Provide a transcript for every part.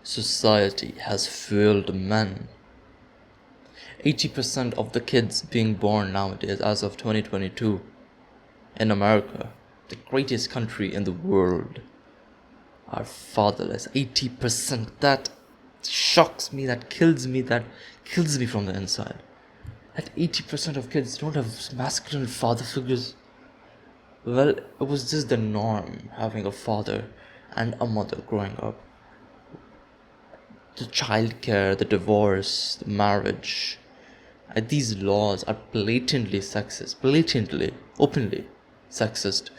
Society has failed men. 80% of the kids being born nowadays, as of 2022, in America, the greatest country in the world, are fatherless. 80%. That shocks me, that kills me from the inside. That 80% of kids don't have masculine father figures. Well, it was just the norm, having a father and a mother growing up. The childcare, the divorce, the marriage, these laws are blatantly sexist, blatantly, openly sexist,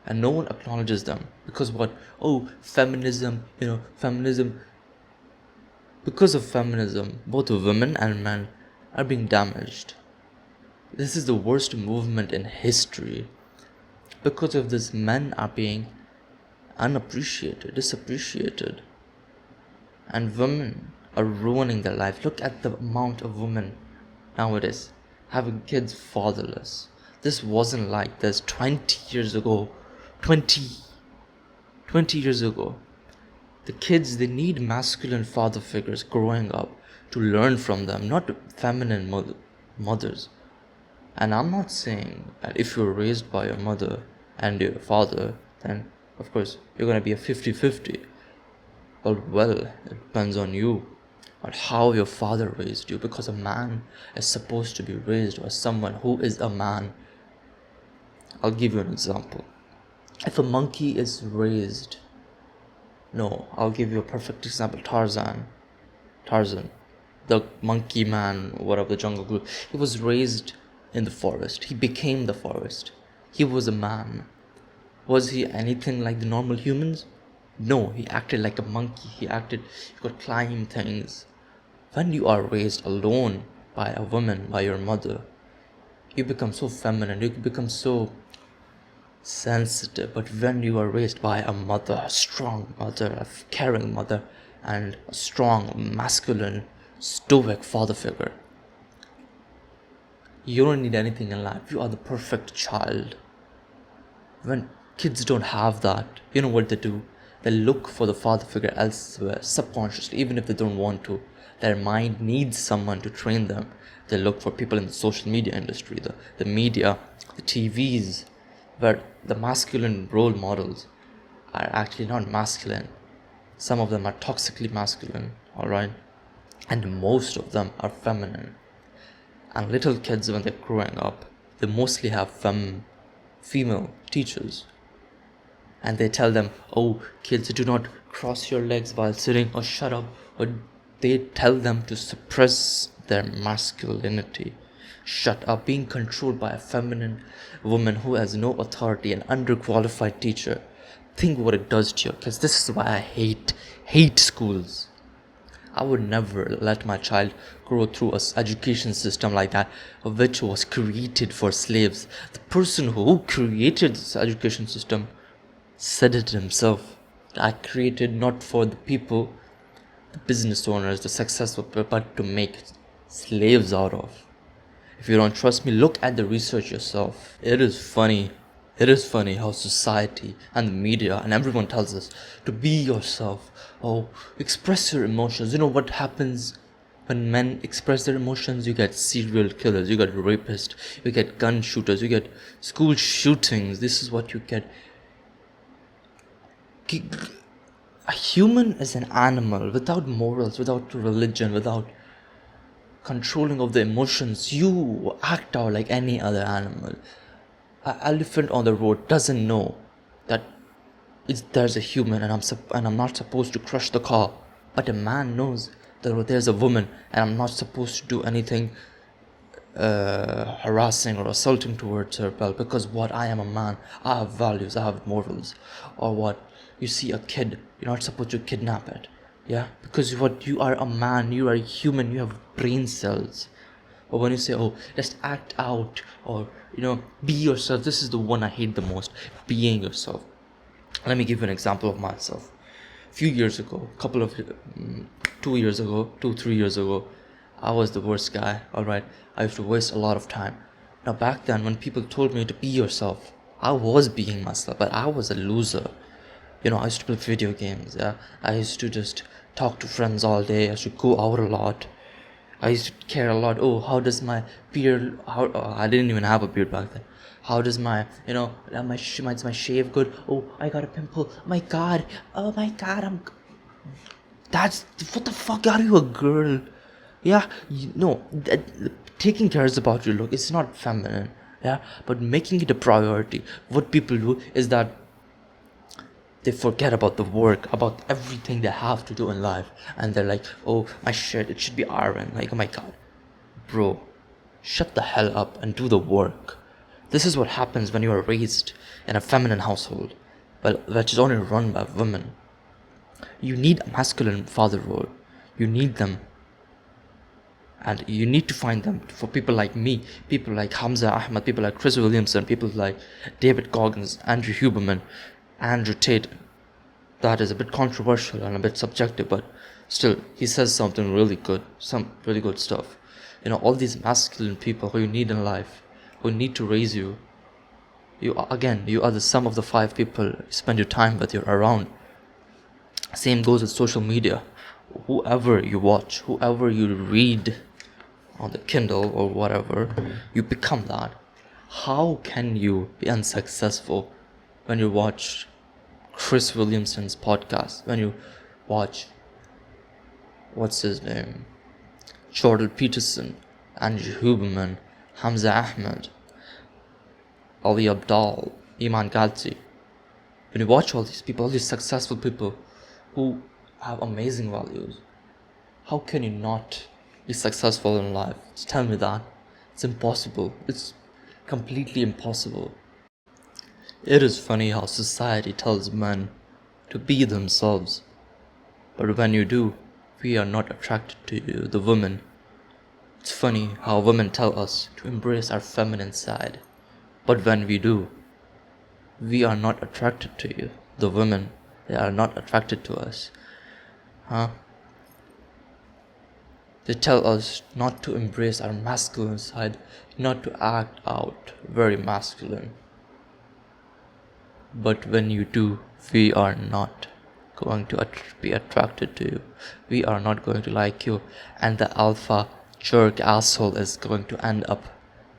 and no one acknowledges them. Because what? Oh, feminism, feminism. Because of feminism, both women and men are being damaged. This is the worst movement in history. Because of this, men are being unappreciated, disappreciated, and women are ruining their life. Look at the amount of women nowadays having kids fatherless. This wasn't like this 20 years ago. 20 years ago. The kids, they need masculine father figures growing up to learn from them, not feminine mothers. And I'm not saying that if you're raised by your mother and your father, then of course you're going to be a 50-50. Well, it depends on you, on how your father raised you, because a man is supposed to be raised by someone who is a man. I'll give you an example. If a monkey is raised, no, I'll give you a perfect example. Tarzan, the monkey man, whatever, the Jungle Group. He was raised in the forest. He became the forest. He was a man. Was he anything like the normal humans? No, he acted like a monkey. He could climb things. When you are raised alone by a woman, by your mother, you become so feminine, you become so sensitive. But when you are raised by a mother, a strong mother, a caring mother, and a strong, masculine, stoic father figure, you don't need anything in life. You are the perfect child. When kids don't have that, you know what they do? They look for the father figure elsewhere, subconsciously, even if they don't want to. Their mind needs someone to train them. They look for people in the social media industry, the media, the TVs, where the masculine role models are actually not masculine. Some of them are toxically masculine, alright? And most of them are feminine. And little kids, when they're growing up, they mostly have female teachers. And they tell them, oh, kids, do not cross your legs while sitting, or shut up. Or they tell them to suppress their masculinity. Shut up, being controlled by a feminine woman who has no authority, an underqualified teacher. Think what it does to your kids. This is why I hate schools. I would never let my child grow through an education system like that, which was created for slaves. The person who created this education system said it himself. I created not for the people, the business owners, the successful people, but to make slaves out of. If you don't trust me, look at the research yourself. It is funny how society and the media and everyone tells us to be yourself. Oh, express your emotions. You know what happens when men express their emotions? You get serial killers, you get rapists, you get gun shooters, you get school shootings. This is what you get. A human is an animal without morals, without religion, without controlling of the emotions. You act out like any other animal. An elephant on the road doesn't know that there's a human and I'm not supposed to crush the car. But a man knows that there's a woman and I'm not supposed to do anything harassing or assaulting towards her. Well, because what? I am a man. I have values. I have morals. Or what? You see a kid, you're not supposed to kidnap it. Yeah, because what? You are a man. You are a human. You have brain cells. Or when you say, oh, just act out, or be yourself. This is the one I hate the most. Being yourself. Let me give you an example of myself. A few years ago, 3 years ago, I was the worst guy, alright? I used to waste a lot of time. Now back then, when people told me to be yourself, I was being myself, but I was a loser. I used to play video games, yeah? I used to just talk to friends all day. I used to go out a lot. I used to care a lot. Oh, how does my beard? I didn't even have a beard back then. How does my, my shave good? Oh, I got a pimple. My God. Oh my God. That's what the fuck? Are you a girl? Yeah, no. Taking care about your look. It's not feminine. Yeah, but making it a priority. What people do is that they forget about the work, about everything they have to do in life, and they're like, oh, my shirt, it should be iron. Like, oh my God, bro, shut the hell up and do the work. This is what happens when you are raised in a feminine household, well, which is only run by women. You need a masculine father role. You need them. And you need to find them for people like me, people like Hamza Ahmed, people like Chris Williamson, people like David Goggins, Andrew Huberman, Andrew Tate. That is a bit controversial and a bit subjective, but still, he says something really good, some really good stuff. All these masculine people who you need in life, who need to raise you. You are the sum of the 5 people you spend your time with, you're around. Same goes with social media. Whoever you watch, whoever you read on the Kindle or whatever, you become that. How can you be unsuccessful when you watch Chris Williamson's podcast, when you watch, what's his name, Jordan Peterson, Andrew Huberman, Hamza Ahmed, Ali Abdal, Iman Ghazi? When you watch all these people, all these successful people who have amazing values, how can you not be successful in life? Just tell me that. It's impossible. It's completely impossible. It is funny how society tells men to be themselves. But when you do, we are not attracted to you, the women. It's funny how women tell us to embrace our feminine side. But when we do, we are not attracted to you, the women. They are not attracted to us. They tell us not to embrace our masculine side, not to act out very masculine. But when you do, we are not going to be attracted to you. We are not going to like you. And the alpha jerk asshole is going to end up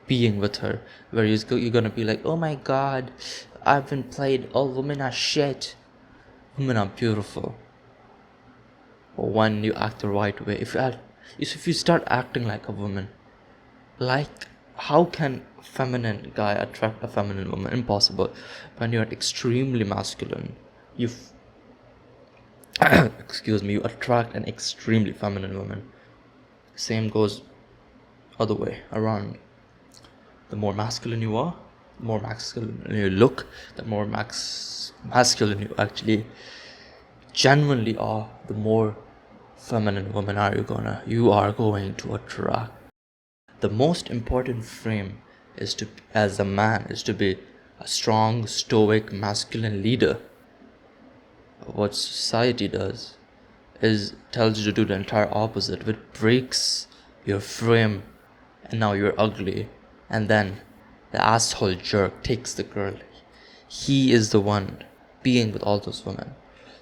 being with her. Where you're going to be like, oh my God, I've been played. All women are shit. Women are beautiful. When you act the right way. If you start acting like a woman, like, how can a feminine guy attract a feminine woman? Impossible. When you're extremely masculine, you you attract an extremely feminine woman. Same goes other way around. The more masculine you are, the more masculine you look, the more masculine you actually genuinely are, the more feminine woman you are going to attract. The most important frame as a man is to be a strong, stoic, masculine leader. What society does is tells you to do the entire opposite, which breaks your frame, and now you're ugly. And then the asshole jerk takes the girl. He is the one being with all those women.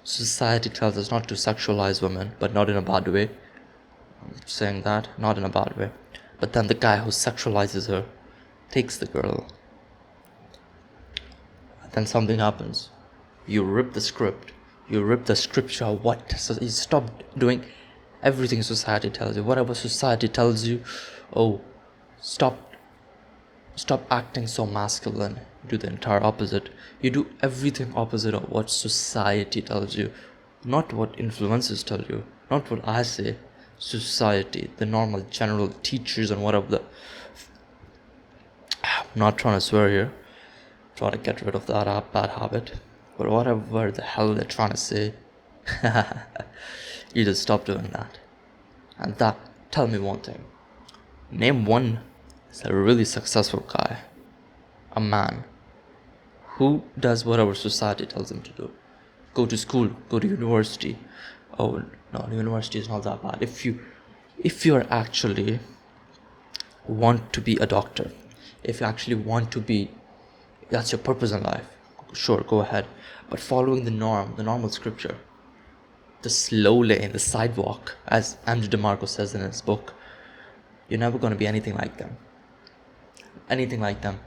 Society tells us not to sexualize women, but not in a bad way. I'm saying that, not in a bad way. But then the guy who sexualizes her takes the girl. And then something happens. You rip the script. You rip the scripture. What? So you stop doing everything society tells you. Whatever society tells you, oh, stop acting so masculine. Do the entire opposite. You do everything opposite of what society tells you, not what influencers tell you, not what I say. Society, the normal general teachers and whatever. I'm not trying to swear here, trying to get rid of that bad habit, but whatever the hell they're trying to say, you just stop doing that. And tell me one thing. Name one is a really successful guy, a man, who does whatever society tells him to do. Go to school, go to university. Oh no, university is not that bad. If you actually want to be a doctor, if you actually want to be, that's your purpose in life, sure, go ahead. But following the normal scripture, the slow lane, the sidewalk, as Andrew DeMarco says in his book. You're never going to be anything like them. Anything like them.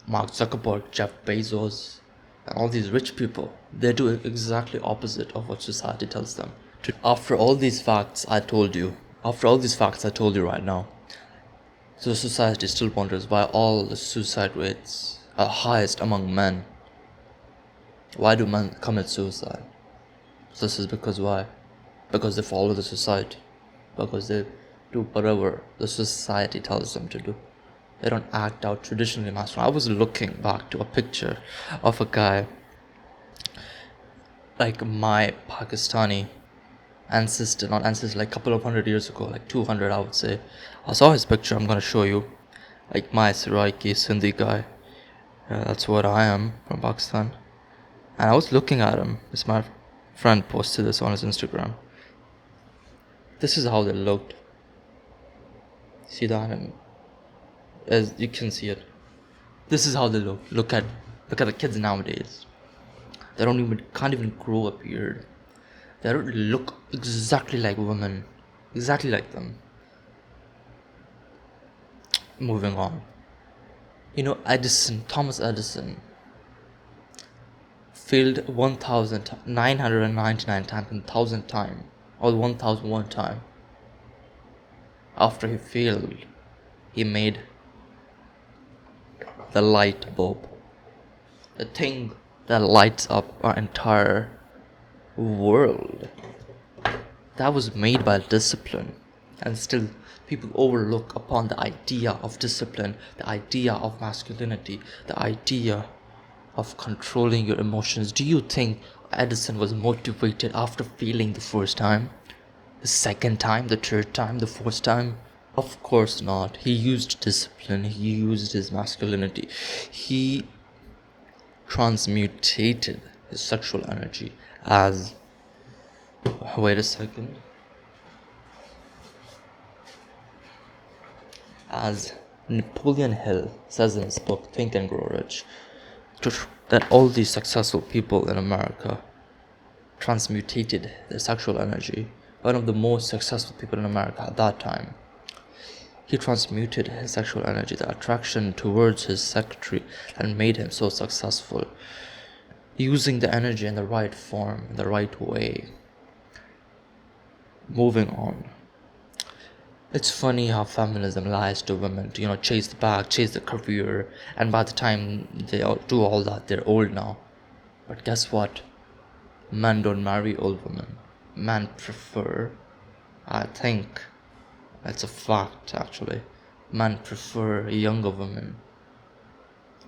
Mark Zuckerberg, Jeff Bezos, and all these rich people, they do exactly opposite of what society tells them. After all these facts I told you right now, so society still wonders why all the suicide rates are highest among men. Why do men commit suicide? This is because why? Because they follow the society. Because they do whatever the society tells them to do. They don't act out traditionally masculine. I was looking back to a picture of a guy like my Pakistani ancestor, not ancestor, like a couple of 100 years ago, like 200 I would say. I saw his picture, I'm gonna show you. Like my Saraiki Sindhi guy. Yeah, that's what I am, from Pakistan. And I was looking at him. It's my friend posted this on his Instagram. This is how they looked. See that? And as you can see it, this is how they look. Look at the kids nowadays. They can't even grow a beard. They don't look exactly like women, exactly like them. Moving on. Thomas Edison failed 1,999 times and 1,000 times, or 1,001 time. After he failed, he made the light bulb, the thing that lights up our entire world. That was made by discipline, and still people overlook upon the idea of discipline, the idea of masculinity, the idea of controlling your emotions. Do you think Edison was motivated after failing the first time, the second time, the third time, the fourth time? Of course not. He used discipline, he used his masculinity, he transmutated his sexual energy as, wait a second, as Napoleon Hill says in his book Think and Grow Rich, that all these successful people in America transmutated their sexual energy. One of the most successful people in America at that time, he transmuted his sexual energy, the attraction towards his secretary, and made him so successful, using the energy in the right form, in the right way. Moving on. It's funny how feminism lies to women to, chase the bag, chase the career, and by the time they do all that, they're old now. But guess what? Men don't marry old women. Men prefer, I think, it's a fact actually, men prefer younger women.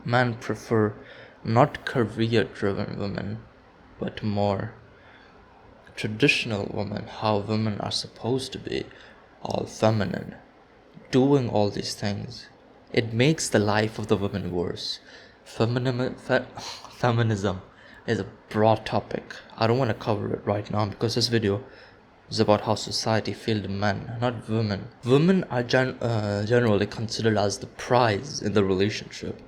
Men prefer not career-driven women, but more traditional women, how women are supposed to be, all feminine, doing all these things. It makes the life of the women worse. Feminism is a broad topic. I don't want to cover it right now because this video is about how society failed men, not women. Women are generally considered as the prize in the relationship.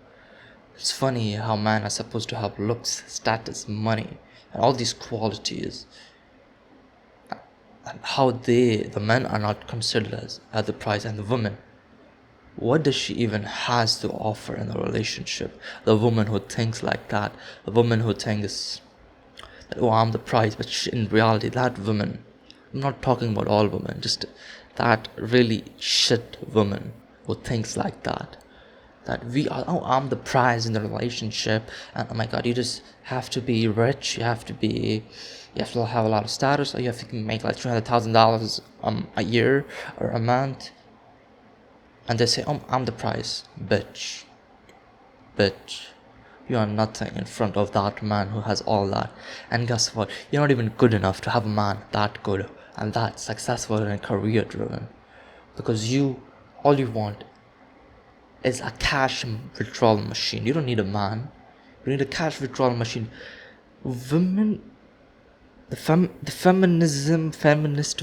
It's funny how men are supposed to have looks, status, money, and all these qualities, and how the men are not considered as the prize, and the woman, what does she even has to offer in the relationship? The woman who thinks like that, the woman who thinks that, oh, I'm the prize, but in reality, that woman, I'm not talking about all women, just that really shit woman who thinks like that I'm the prize in the relationship, and oh my god, you just have to be rich, you have to have a lot of status, or you have to make like $300,000 a year or a month, and they say, oh, I'm the prize. Bitch, you are nothing in front of that man who has all that. And guess what, you're not even good enough to have a man that good and that successful and career driven, because all you want is a cash withdrawal machine. You don't need a man, you need a cash withdrawal machine. Women, the feminist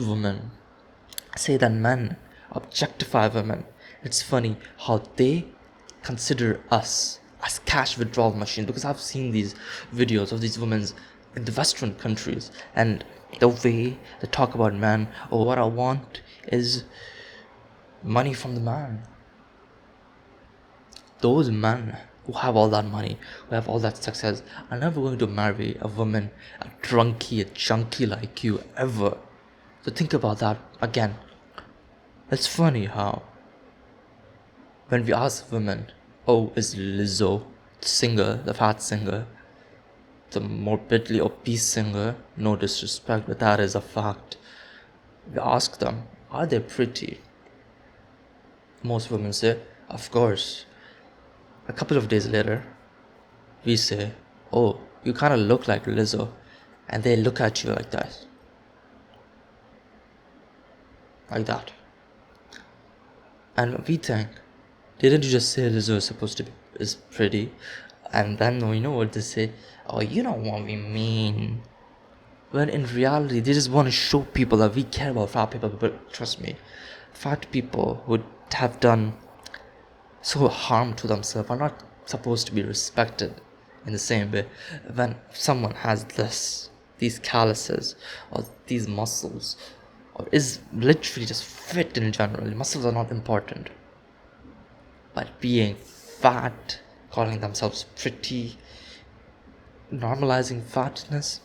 women say that men objectify women. It's funny how they consider us as cash withdrawal machine, because I've seen these videos of these women in the Western countries, and The way they talk about men, oh, what I want is money from the man. Those men who have all that money, who have all that success, are never going to marry a woman, a drunkie, a junkie like you, ever. So think about that again. It's funny how when we ask women, oh, is Lizzo the singer, the fat singer, the morbidly obese singer? No disrespect, but that is a fact. We ask them, are they pretty? Most women say, of course. A couple of days later, we say, oh, you kind of look like Lizzo. And they look at you like that. Like that. And we think, didn't you just say Lizzo is supposed to be is pretty? And then we know what they say, oh, you know what we mean. When in reality, they just want to show people that we care about fat people. But trust me, fat people would have done so harm to themselves are not supposed to be respected in the same way. When someone has these calluses or these muscles, or is literally just fit in general, muscles are not important. But being fat, calling themselves pretty, normalizing fatness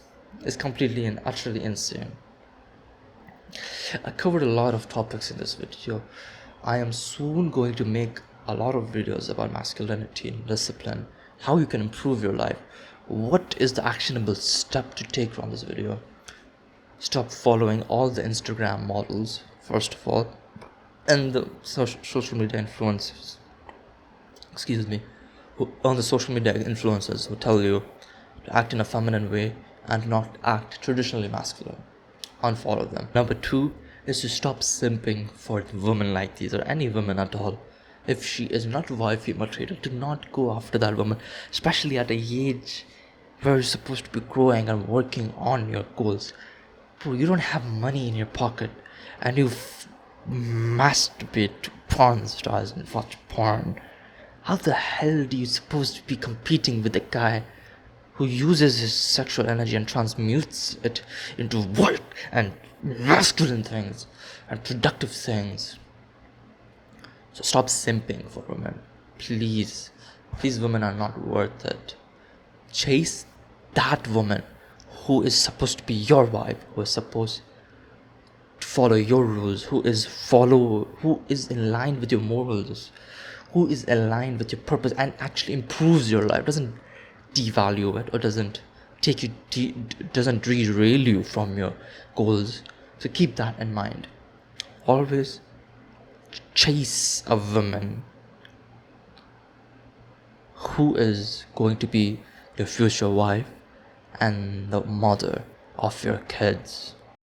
is completely and utterly insane. I covered a lot of topics in this video. I am soon going to make a lot of videos about masculinity and discipline, how you can improve your life. What is the actionable step to take from this video? Stop following all the Instagram models, first of all, and the social media influencers. On the social media influencers who tell you to act in a feminine way and not act traditionally masculine. Unfollow them. Number 2 is to stop simping for women like these, or any woman at all. If she is not wifey material, do not go after that woman, especially at a age where you're supposed to be growing and working on your goals. Bro, you don't have money in your pocket and you masturbate to porn stars and watch porn. How the hell do you supposed to be competing with a guy who uses his sexual energy and transmutes it into work and masculine things and productive things? So stop simping for women. Please. These women are not worth it. Chase that woman who is supposed to be your wife, who is supposed to follow your rules, who is in line with your morals, who is aligned with your purpose and actually improves your life, doesn't devalue it or doesn't derail you from your goals. So keep that in mind. Always chase a woman who is going to be your future wife and the mother of your kids.